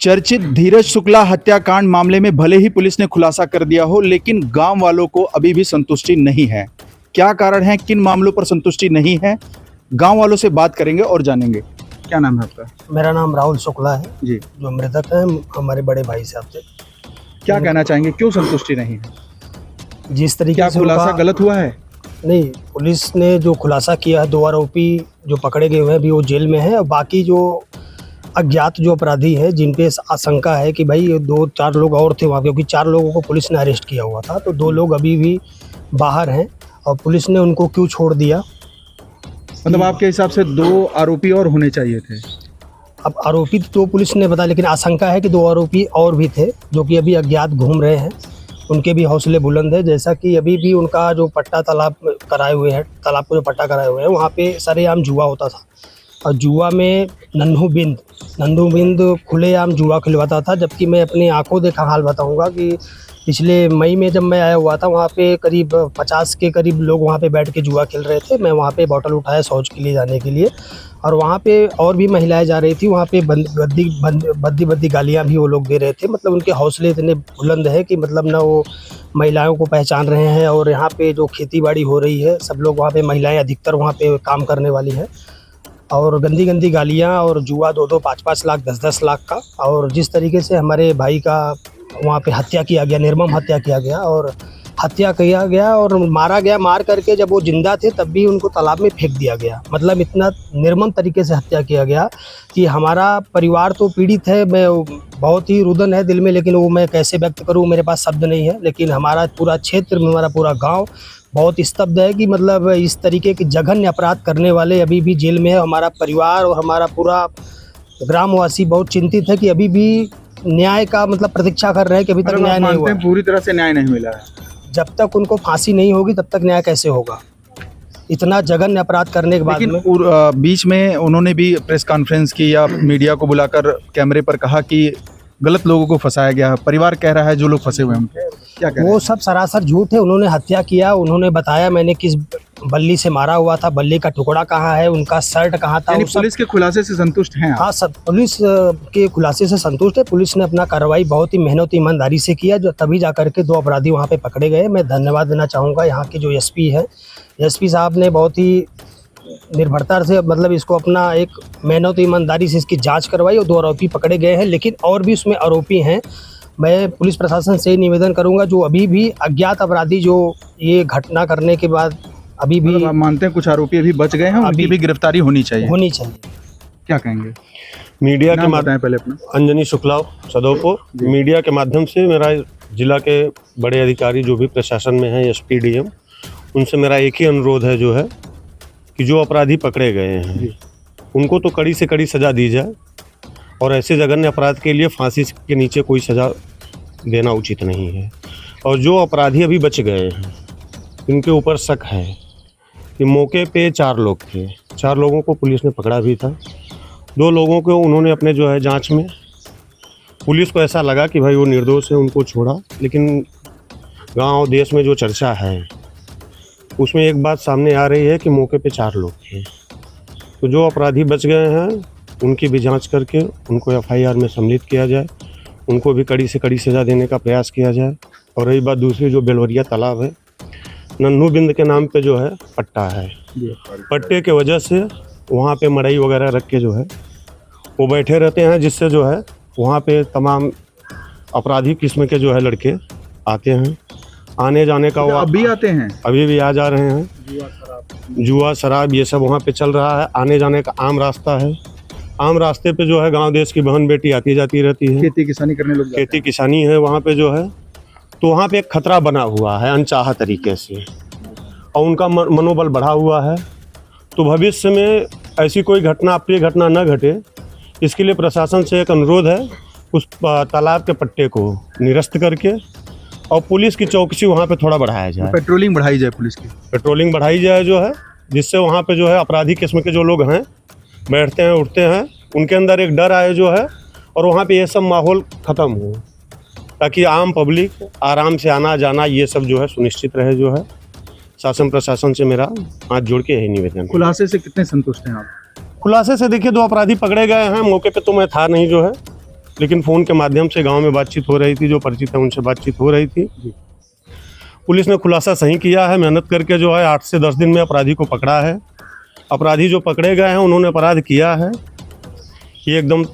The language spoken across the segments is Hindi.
चर्चित धीरज शुक्ला हत्याकांड मामले में भले ही पुलिस ने खुलासा कर दिया हो, लेकिन गांव वालों को अभी भी संतुष्टि नहीं है। क्या कारण है, किन मामलों पर संतुष्टि नहीं है, गांव वालों से बात करेंगे और जानेंगे। क्या नाम है आपका? मेरा नाम राहुल शुक्ला है जी। जो मृतक है हमारे बड़े भाई साहब थे। क्या कहना चाहेंगे, क्यों संतुष्टि नहीं है? जिस तरीके क्या से खुलासा गलत हुआ है? नहीं, पुलिस ने जो खुलासा किया है, 2 आरोपी जो पकड़े गए हुए हैं अभी वो जेल में है, और बाकी जो अज्ञात जो अपराधी है जिन पे आशंका है कि भाई 2-4 लोग और थे वहाँ, क्योंकि 4 लोगों को पुलिस ने अरेस्ट किया हुआ था, तो 2 लोग अभी भी बाहर हैं और पुलिस ने उनको क्यों छोड़ दिया। मतलब आपके हिसाब से 2 आरोपी और होने चाहिए थे? अब आरोपी तो पुलिस ने बताया, लेकिन आशंका है कि 2 आरोपी और भी थे जो कि अभी अज्ञात घूम रहे हैं। उनके भी हौसले बुलंद है, जैसा कि अभी भी उनका जो पट्टा तालाब कराए हुए हैं, तालाब को जो पट्टा कराए हुए हैं वहाँ पे सरेआम जुआ होता था, और जुआ में नन्हू बिंद खुलेआम जुआ खिलवाता था। जबकि मैं अपनी आंखों देखा हाल बताऊंगा कि पिछले मई में जब मैं आया हुआ था वहाँ पे करीब 50 के करीब लोग वहाँ पे बैठ के जुआ खेल रहे थे। मैं वहाँ पे बॉटल उठाया शौच के लिए जाने के लिए, और वहाँ पे और भी महिलाएं जा रही थी। वहाँ पे बद्दी गालियाँ भी वो लोग दे रहे थे। मतलब उनके हौसले इतने बुलंद है कि मतलब ना वो महिलाओं को पहचान रहे हैं। और यहाँ पे जो खेती बाड़ी हो रही है, सब लोग वहाँ पे, महिलाएं अधिकतर वहाँ पे काम करने वाली हैं, और गंदी गालियाँ और जुआ 2-2, 5-5 लाख, 10-10 लाख का। और जिस तरीके से हमारे भाई का वहाँ पे हत्या किया गया, निर्मम हत्या किया गया और मारा गया। मार करके जब वो जिंदा थे तब भी उनको तालाब में फेंक दिया गया। मतलब इतना निर्मम तरीके से हत्या किया गया कि हमारा परिवार तो पीड़ित है। मैं बहुत ही रुदन है दिल में, लेकिन वो मैं कैसे व्यक्त करूँ, मेरे पास शब्द नहीं है। लेकिन हमारा पूरा क्षेत्र में, हमारा पूरा गाँव बहुत स्तब्ध है कि मतलब इस तरीके के जघन्य अपराध करने वाले अभी भी जेल में है। हमारा परिवार और हमारा पूरा ग्रामवासी बहुत चिंतित है कि अभी भी न्याय का मतलब प्रतीक्षा कर रहे हैं कि अभी तक न्याय नहीं हुआ। पूरी तरह से न्याय नहीं मिला है। जब तक उनको फांसी नहीं होगी तब तक न्याय कैसे होगा, इतना जघन्य अपराध करने के बाद में। बीच में उन्होंने भी प्रेस कॉन्फ्रेंस की या मीडिया को बुलाकर कैमरे पर कहा कि गलत लोगों को फंसाया गया है। परिवार कह रहा है जो लोग फंसे हुए हैं, क्या कह रहे हैं? वो सब सरासर झूठ है। उन्होंने हत्या किया, उन्होंने बताया मैंने किस बल्ली से मारा हुआ था, बल्ली का टुकड़ा कहाँ है, उनका शर्ट कहाँ था। पुलिस के खुलासे से संतुष्ट हैं आप? हाँ, सब पुलिस के खुलासे से संतुष्ट है। पुलिस ने अपना कार्रवाई बहुत ही मेहनत ईमानदारी से किया, जो तभी जा करके 2 अपराधी वहाँ पे पकड़े गए। मैं धन्यवाद देना चाहूँगा यहाँ के जो एसपी है, एसपी साहब ने बहुत ही निर्भरता से मतलब इसको अपना एक मेहनत ईमानदारी से इसकी जांच करवाई और 2 आरोपी पकड़े गए हैं। लेकिन और भी उसमें आरोपी हैं। मैं पुलिस प्रशासन से निवेदन करूंगा, जो अभी भी अज्ञात अपराधी जो ये घटना करने के बाद अभी भी, आप मानते हैं कुछ आरोपी अभी बच गए हैं, उनकी भी गिरफ्तारी होनी चाहिए? क्या कहेंगे? मीडिया के माध्यम, पहले अपना। अंजनी शुक्ला, सदोपुर। मीडिया के माध्यम से मेरा जिला के बड़े अधिकारी जो भी प्रशासन में हैं, एसपी, डीएम, उनसे मेरा एक ही अनुरोध है जो है कि जो अपराधी पकड़े गए हैं उनको तो कड़ी से कड़ी सज़ा दी जाए, और ऐसे जघन्य अपराध के लिए फांसी के नीचे कोई सज़ा देना उचित नहीं है। और जो अपराधी अभी बच गए हैं, इनके ऊपर शक है कि मौके पे 4 लोग थे। 4 लोगों को पुलिस ने पकड़ा भी था। 2 लोगों को उन्होंने अपने जो है जांच में, पुलिस को ऐसा लगा कि भाई वो निर्दोष है, उनको छोड़ा। लेकिन गांव देश में जो चर्चा है उसमें एक बात सामने आ रही है कि मौके पे 4 लोग थे। तो जो अपराधी बच गए हैं उनकी भी जांच करके उनको एफआईआर में सम्मिलित किया जाए, उनको भी कड़ी से कड़ी सज़ा देने का प्रयास किया जाए। और रही बात दूसरी, जो बेलवरिया तालाब है, नन्हू बिंद के नाम पे जो है पट्टा है। पट्टे के वजह से वहाँ पे मड़ई वगैरह रख के जो है वो बैठे रहते हैं, जिससे जो है वहाँ पे तमाम अपराधी किस्म के जो है लड़के आते हैं। आने जाने का वो अभी आते हैं, अभी भी आ जा रहे हैं। जुआ शराब ये सब वहाँ पे चल रहा है। आने जाने का आम रास्ता है। आम रास्ते पे जो है गांव देश की बहन बेटी आती जाती रहती है। खेती किसानी करने लोग, खेती किसानी है वहाँ पे जो है। तो वहाँ पे एक खतरा बना हुआ है अनचाहा तरीके से, और उनका मनोबल बढ़ा हुआ है। तो भविष्य में ऐसी कोई घटना, अप्रिय घटना न घटे, इसके लिए प्रशासन से एक अनुरोध है, उस तालाब के पट्टे को निरस्त करके और पुलिस की चौकसी वहाँ पे थोड़ा बढ़ाया जाए। पेट्रोलिंग बढ़ाई जाए, पुलिस की पेट्रोलिंग बढ़ाई जाए जो है, जिससे वहाँ पे जो है अपराधी किस्म के जो लोग हैं, बैठते हैं उठते हैं, उनके अंदर एक डर आए जो है, और वहाँ पे ये सब माहौल ख़त्म हो, ताकि आम पब्लिक आराम से आना जाना ये सब जो है सुनिश्चित रहे। जो है शासन प्रशासन से मेरा हाथ जोड़ के यही निवेदन। खुलासे से कितने संतुष्ट हैं आप? खुलासे से देखिए, 2 अपराधी पकड़े गए हैं। मौके पे तो मैं था नहीं जो है, लेकिन फ़ोन के माध्यम से गांव में बातचीत हो रही थी, जो परिचित है उनसे बातचीत हो रही थी। पुलिस ने खुलासा सही किया है, मेहनत करके जो है 8 से 10 दिन में अपराधी को पकड़ा है। अपराधी जो पकड़े गए हैं उन्होंने अपराध किया है, ये एकदम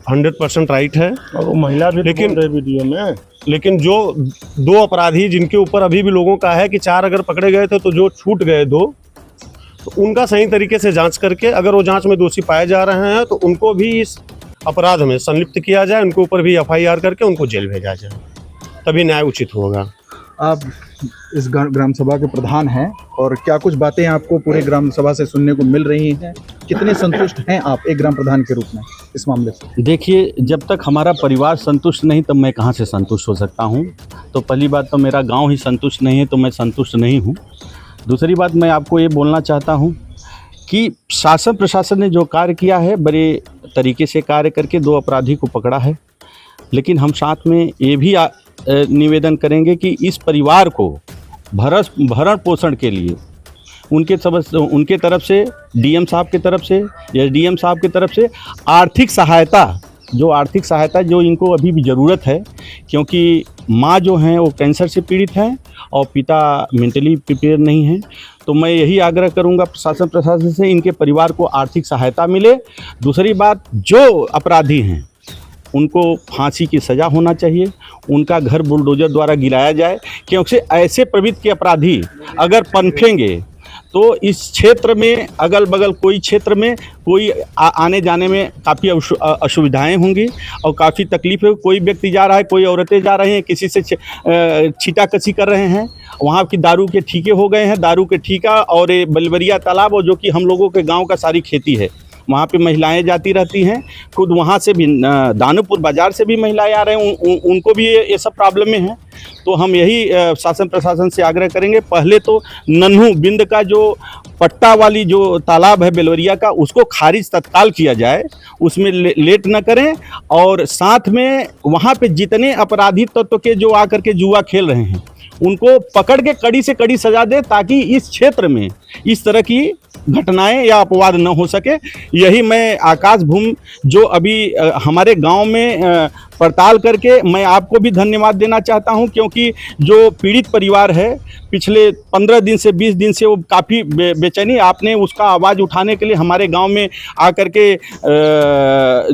100% राइट है। और वो महिला भी लेकिन बोल रहे वीडियो में, लेकिन जो 2 अपराधी जिनके ऊपर अभी भी लोगों का है कि 4 अगर पकड़े गए थे तो जो छूट गए 2, तो उनका सही तरीके से जांच करके अगर वो जांच में दोषी पाए जा रहे हैं तो उनको भी इस अपराध में संलिप्त किया जाए, उनके ऊपर भी FIR करके उनको जेल भेजा जाए, तभी न्याय उचित होगा। आप इस ग्राम सभा के प्रधान हैं और क्या कुछ बातें आपको पूरे ग्राम सभा से सुनने को मिल रही हैं? कितने संतुष्ट हैं आप एक ग्राम प्रधान के रूप में इस मामले से? देखिए, जब तक हमारा परिवार संतुष्ट नहीं तब मैं कहाँ से संतुष्ट हो सकता हूँ। तो पहली बात तो मेरा गांव ही संतुष्ट नहीं है तो मैं संतुष्ट नहीं हूँ। दूसरी बात मैं आपको ये बोलना चाहता हूँ कि शासन प्रशासन ने जो कार्य किया है बड़े तरीके से कार्य करके 2 अपराधी को पकड़ा है, लेकिन हम साथ में ये भी निवेदन करेंगे कि इस परिवार को भरण पोषण के लिए उनके तरफ से DM साहब की तरफ से, SDM साहब की तरफ से आर्थिक सहायता जो इनको अभी भी ज़रूरत है, क्योंकि माँ जो हैं वो कैंसर से पीड़ित हैं और पिता मेंटली प्रिपेयर नहीं हैं। तो मैं यही आग्रह करूंगा प्रशासन से इनके परिवार को आर्थिक सहायता मिले। दूसरी बात, जो अपराधी हैं उनको फांसी की सज़ा होना चाहिए, उनका घर बुलडोजर द्वारा गिराया जाए, क्योंकि ऐसे प्रवृत्ति के अपराधी अगर पनपेंगे तो इस क्षेत्र में अगल बगल कोई क्षेत्र में कोई आने जाने में काफ़ी असुविधाएं होंगी और काफ़ी तकलीफ है। कोई व्यक्ति जा रहा है, कोई औरतें जा रही हैं, किसी से छीटाकसी कर रहे हैं, वहाँ की दारू के ठीके हो गए हैं, दारू के ठीका और ये बलबरिया तालाब, और जो कि हम लोगों के गांव का सारी खेती है, वहाँ पे महिलाएं जाती रहती हैं। खुद वहाँ से भी दानोपुर बाज़ार से भी महिलाएं आ रहे हैं, उनको भी ये सब प्रॉब्लमें हैं। तो हम यही शासन प्रशासन से आग्रह करेंगे, पहले तो नन्हू बिंद का जो पट्टा वाली जो तालाब है बेलवरिया का, उसको खारिज तत्काल किया जाए, उसमें लेट न करें। और साथ में वहाँ पे जितने अपराधी तत्व के जो आकर के जुआ खेल रहे हैं उनको पकड़ के कड़ी से कड़ी सजा दे, ताकि इस क्षेत्र में इस तरह की घटनाएं या अपवाद न हो सके। यही मैं आकाश भूम जो अभी हमारे गांव में पड़ताल करके मैं आपको भी धन्यवाद देना चाहता हूं, क्योंकि जो पीड़ित परिवार है पिछले 15 दिन से 20 दिन से वो काफ़ी बेचैनी, आपने उसका आवाज़ उठाने के लिए हमारे गांव में आकर के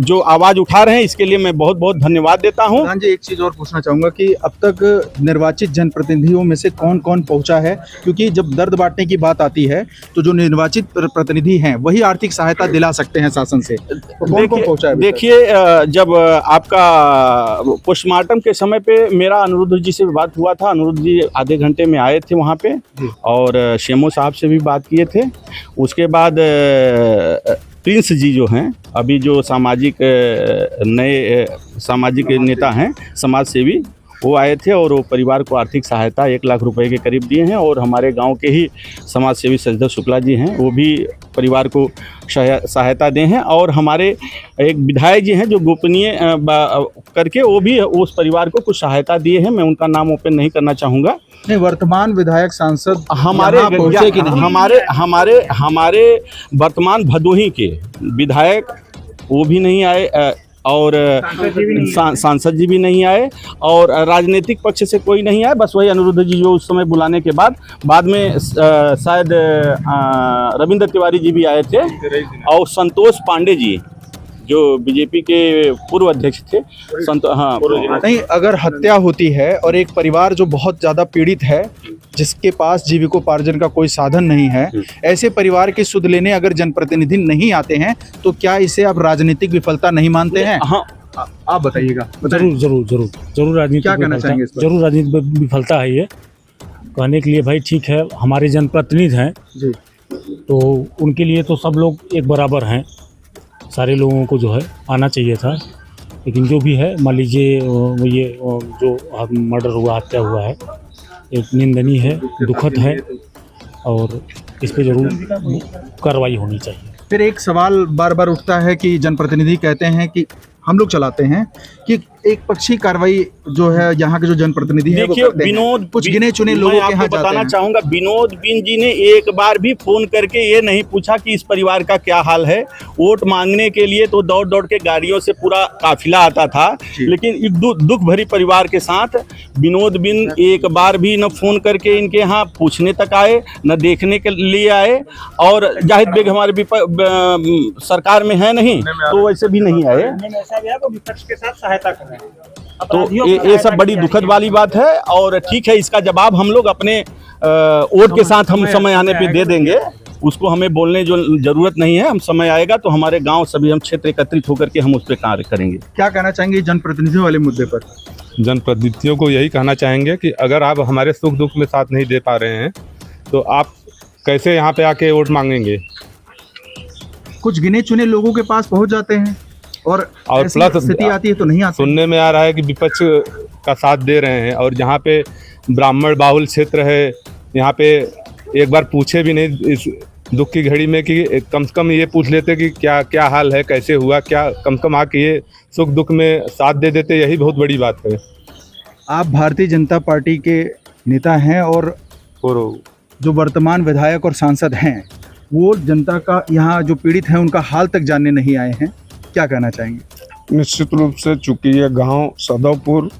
जो आवाज़ उठा रहे हैं, इसके लिए मैं बहुत बहुत धन्यवाद देता हूं। प्रधान जी, एक चीज़ और पूछना चाहूँगा कि अब तक निर्वाचित जनप्रतिनिधियों में से कौन कौन पहुँचा है? क्योंकि जब दर्द बांटने की बात आती है तो जो निर्वाचित प्रतिनिधि हैं वही आर्थिक सहायता दिला सकते हैं शासन से, तो कौन कौन पहुँचा है? देखिए, जब आपका पोस्टमार्टम के समय पे मेरा अनिरुद्ध जी से बात हुआ था, अनिरुद्ध जी आधे घंटे में आए थे वहाँ पे और शेमो साहब से भी बात किए थे। उसके बाद प्रिंस जी जो हैं अभी जो नए सामाजिक नेता हैं, समाज सेवी, वो आए थे और वो परिवार को आर्थिक सहायता 1 लाख रुपए के करीब दिए हैं। और हमारे गांव के ही समाज सेवी शशिधर शुक्ला जी हैं, वो भी परिवार को सहायता दें हैं। और हमारे एक विधायक जी हैं जो गोपनीय करके वो भी उस परिवार को कुछ सहायता दिए हैं। मैं उनका नाम ओपन नहीं करना चाहूँगा। नहीं, वर्तमान विधायक सांसद हमारे वर्तमान भदोही के विधायक वो भी नहीं आए और सांसद जी भी नहीं आए और राजनीतिक पक्ष से कोई नहीं आया। बस वही अनिरुद्ध जी जो उस समय बुलाने के बाद में शायद रविंद्र तिवारी जी भी आए थे और संतोष पांडे जी जो बीजेपी के पूर्व अध्यक्ष थे। नहीं, अगर हत्या होती है और एक परिवार जो बहुत ज़्यादा पीड़ित है, जिसके पास जीविकोपार्जन का कोई साधन नहीं है, ऐसे परिवार की सुध लेने अगर जनप्रतिनिधि नहीं आते हैं तो क्या इसे आप राजनीतिक विफलता नहीं मानते हैं? हाँ, आप बताइएगा। जरूर राजनीति, क्या कहना चाहेंगे? जरूर राजनीतिक विफलता है ये कहने के लिए। भाई ठीक है, हमारे जनप्रतिनिधि हैं जी, तो उनके लिए तो सब लोग एक बराबर हैं, सारे लोगों को जो है आना चाहिए था। लेकिन जो भी है, मान लीजिए ये जो मर्डर हुआ, हत्या हुआ है, एक निंदनीय है, दुखद है और इस पे जरूर कार्रवाई होनी चाहिए। फिर एक सवाल बार बार उठता है कि जनप्रतिनिधि कहते हैं कि हम लोग चलाते हैं कि एक पक्षी कार्रवाई जो है यहाँ के जो जनप्रतिनिधि है वो देखिए करते हैं। विनोद कुछ गिने चुने मैं लोगों के आपको यहाँ जाते बताना हैं। चाहूंगा, विनोद बिन जी ने एक बार भी फोन करके ये नहीं पूछा कि इस परिवार का क्या हाल है। वोट मांगने के लिए तो दौड़ दौड़ के गाड़ियों से पूरा काफिला आता था, जी। लेकिन एक दुख भरी परिवार के साथ विनोद बिन एक बार भी न फोन करके इनके यहाँ पूछने तक आए, न देखने के लिए आए। और जाहिद बेग हमारे सरकार में है नहीं, तो वैसे भी नहीं आए। ऐसा गया तो विपक्ष के साथ सहायता कर रहे हैं। तो ये सब बड़ी दुखद वाली बात है। और ठीक है, इसका जवाब हम लोग अपने वोट के साथ हम समय आने पे दे देंगे। उसको हमें बोलने जो जरूरत नहीं है, हम समय आएगा तो हमारे गांव सभी हम क्षेत्र एकत्रित होकर के हम उस पर कार्य करेंगे। क्या कहना चाहेंगे जनप्रतिनिधियों वाले मुद्दे पर? जनप्रतिनिधियों को यही कहना चाहेंगे कि अगर आप हमारे सुख दुख में साथ नहीं दे पा रहे हैं तो आप कैसे यहाँ पे आके वोट मांगेंगे। कुछ गिने चुने लोगों के पास पहुंच जाते हैं और ऐसी प्लस स्थिति आती है तो नहीं आते। सुनने में आ रहा है कि विपक्ष का साथ दे रहे हैं और जहाँ पे ब्राह्मण बाहुल क्षेत्र है, यहाँ पे एक बार पूछे भी नहीं इस दुख की घड़ी में कि कम से कम ये पूछ लेते कि क्या क्या हाल है, कैसे हुआ, क्या कम से कम आके ये सुख दुख में साथ दे देते, यही बहुत बड़ी बात है। आप भारतीय जनता पार्टी के नेता हैं और जो वर्तमान विधायक और सांसद हैं वो जनता का यहाँ जो पीड़ित हैं उनका हाल तक जानने नहीं आए हैं, क्या कहना चाहेंगे? निश्चित रूप से चूँकि ये गांव सदोपुर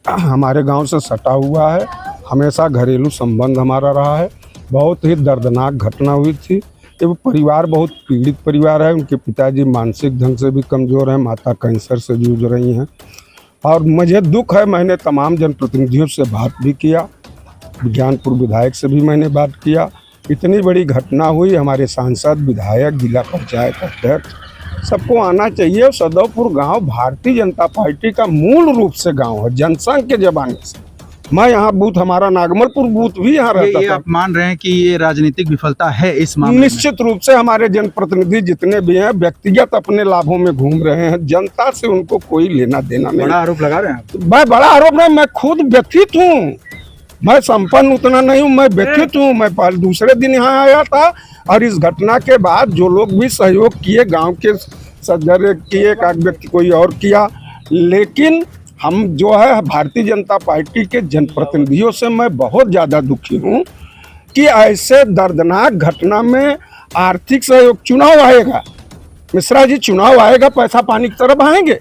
हमारे गांव से सटा हुआ है, हमेशा घरेलू संबंध हमारा रहा है। बहुत ही दर्दनाक घटना हुई थी। ये परिवार बहुत पीड़ित परिवार है। उनके पिताजी मानसिक ढंग से भी कमज़ोर हैं, माता कैंसर से जूझ रही हैं और मुझे दुख है। मैंने तमाम जनप्रतिनिधियों से बात भी किया, विज्ञानपुर विधायक से भी मैंने बात किया। इतनी बड़ी घटना हुई, हमारे सांसद, विधायक, जिला पंचायत अध्यक्ष सबको आना चाहिए। सदोपुर गांव भारतीय जनता पार्टी का मूल रूप से गांव है, जनसंघ के जमाने से। मैं यहाँ बूथ, हमारा नागमलपुर बूथ भी यहाँ रहता ये था। आप मान रहे हैं कि ये राजनीतिक विफलता है इस मामले में? निश्चित रूप से हमारे जनप्रतिनिधि जितने भी हैं व्यक्तिगत अपने लाभों में घूम रहे हैं, जनता से उनको कोई लेना देना नहीं। बड़ा आरोप लगा रहे हैं आप? मैं बड़ा आरोप नहीं, मैं खुद व्यथित हूँ। मैं संपन्न उतना नहीं हूँ, मैं व्यथित हूँ। मैं दूसरे दिन यहाँ आया था और इस घटना के बाद जो लोग भी सहयोग किए, गांव के सदस्य किए, एक व्यक्ति कोई और किया, लेकिन हम जो है भारतीय जनता पार्टी के जनप्रतिनिधियों से मैं बहुत ज़्यादा दुखी हूँ कि ऐसे दर्दनाक घटना में आर्थिक सहयोग, चुनाव आएगा मिश्रा जी, चुनाव आएगा, पैसा पानी की तरफ आएंगे।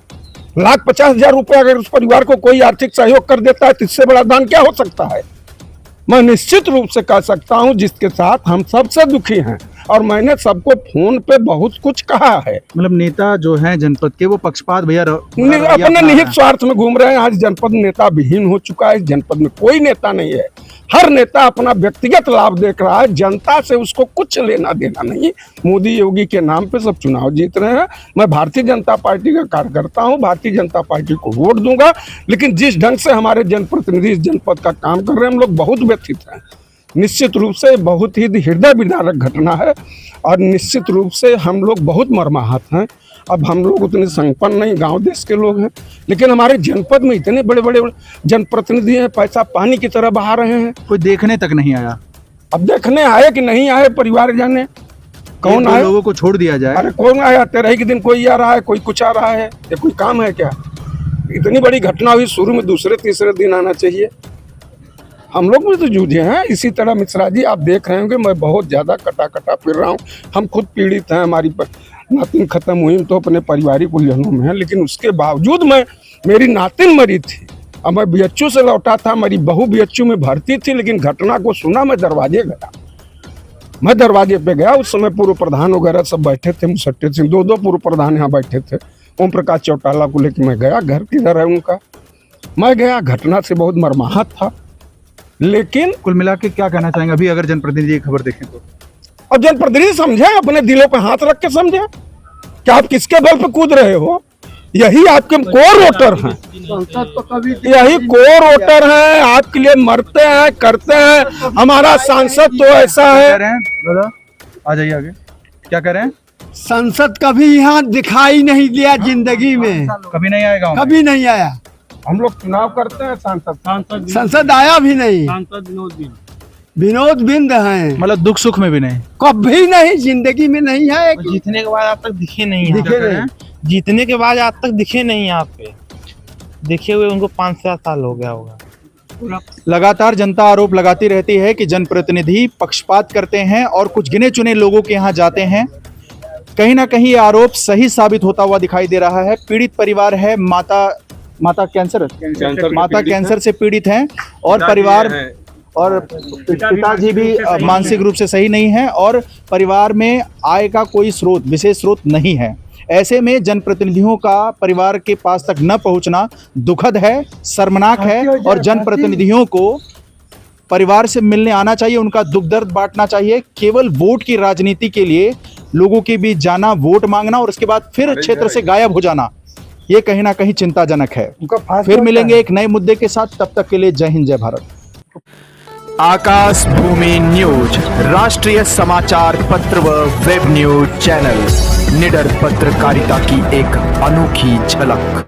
1,50,000 रुपये अगर उस परिवार को कोई आर्थिक सहयोग कर देता है तो इससे बड़ा दान क्या हो सकता है। मैं निश्चित रूप से कह सकता हूं जिसके साथ हम सबसे दुखी हैं और मैंने सबको फोन पे बहुत कुछ कहा है। मतलब नेता जो है जनपद के वो पक्षपात भैया अपने निहित स्वार्थ में घूम रहे हैं। आज जनपद नेता विहीन हो चुका है। इस जनपद में कोई नेता नहीं है। हर नेता अपना व्यक्तिगत लाभ देख रहा है, जनता से उसको कुछ लेना देना नहीं। मोदी योगी के नाम पे सब चुनाव जीत रहे हैं। मैं भारतीय जनता पार्टी का कार्यकर्ता हूं, भारतीय जनता पार्टी को वोट दूंगा, लेकिन जिस ढंग से हमारे जनप्रतिनिधि इस जनपद का काम कर रहे हैं, हम लोग बहुत व्यथित हैं। निश्चित रूप से बहुत ही हृदय विदारक घटना है और निश्चित रूप से हम लोग बहुत मर्माहत हैं। अब हम लोग उतने संपन्न नहीं, गांव देश के लोग हैं, लेकिन हमारे जनपद में इतने बड़े बड़े जनप्रतिनिधि हैं, पैसा पानी की तरह बहा रहे हैं। कोई देखने तक नहीं आया। अब देखने आए कि नहीं आए परिवार जाने, कौन आए। लोगों को छोड़ दिया जाए। अरे कौन आया, 13 के दिन कोई आ रहा है, कोई कुछ आ रहा है, ये कोई काम है क्या। इतनी बड़ी घटना हुई, शुरू में दूसरे तीसरे दिन आना चाहिए। हम लोग भी तो जूझे हैं इसी तरह। मिश्रा जी आप देख रहे होंगे मैं बहुत ज़्यादा कटा फिर रहा हूँ। हम खुद पीड़ित हैं, हमारी नातिन ख़त्म हुई तो अपने पारिवारिक उलझनों में है, लेकिन उसके बावजूद मेरी नातिन मरी थी और मैं BHU से लौटा था। मेरी बहू BHU में भर्ती थी, लेकिन घटना को सुना मैं दरवाजे गया। मैं दरवाजे पे गया, उस समय पूर्व प्रधान वगैरह सब बैठे थे, मुसट्टे सिंह, 2 पूर्व प्रधान यहाँ बैठे थे। ओम प्रकाश चौटाला को लेकर मैं गया, घर किधर है उनका। मैं गया, घटना से बहुत मर्माहत था। लेकिन कुल मिला के क्या कहना चाहेंगे अभी अगर जनप्रतिनिधि खबर देखें तो? और जनप्रतिनिधि समझे, अपने दिलों पे हाथ रख के समझे कि आप किसके बल पे कूद रहे हो। यही आपके कोर वोटर हैं, यही कोर वोटर हैं, आपके लिए मरते हैं, करते हैं। हमारा सांसद तो ऐसा है। दादा आ जाइए आगे। क्या कह रहे हैं? संसद कभी यहाँ दिखाई नहीं दिया जिंदगी में, कभी नहीं आएगा? कभी नहीं आया। हम लोग चुनाव करते हैं, संसद आया भी नहीं। विनोद बिंद हैं, मतलब दुख सुख में भी नहीं? कभी नहीं, जिंदगी में नहीं है। जीतने के बाद आज तक दिखे नहीं, दिखे नहीं। जीतने के बाद आज तक दिखे नहीं यहाँ पे। देखे हुए उनको 5-7 साल हो गया होगा। लगातार जनता आरोप लगाती रहती है कि जनप्रतिनिधि पक्षपात करते हैं और कुछ गिने चुने लोगों के यहाँ जाते हैं। कहीं ना कहीं ये आरोप सही साबित होता हुआ दिखाई दे रहा है। पीड़ित परिवार है, माता कैंसर से पीड़ित हैं और परिवार और पिताजी भी मानसिक रूप से सही नहीं है और परिवार में आय का कोई स्रोत, विशेष स्रोत नहीं है। ऐसे में जनप्रतिनिधियों का परिवार के पास तक न पहुंचना दुखद है, शर्मनाक है और जनप्रतिनिधियों को परिवार से मिलने आना चाहिए, उनका दुख दर्द बांटना चाहिए। केवल वोट की राजनीति के लिए लोगों के बीच जाना, वोट मांगना और उसके बाद फिर क्षेत्र से गायब हो जाना, ये कहीं ना कहीं चिंताजनक है। फिर मिलेंगे एक नए मुद्दे के साथ, तब तक के लिए जय हिंद, जय भारत। आकाश भूमि न्यूज, राष्ट्रीय समाचार पत्र व वेब न्यूज चैनल, निडर पत्रकारिता की एक अनोखी झलक।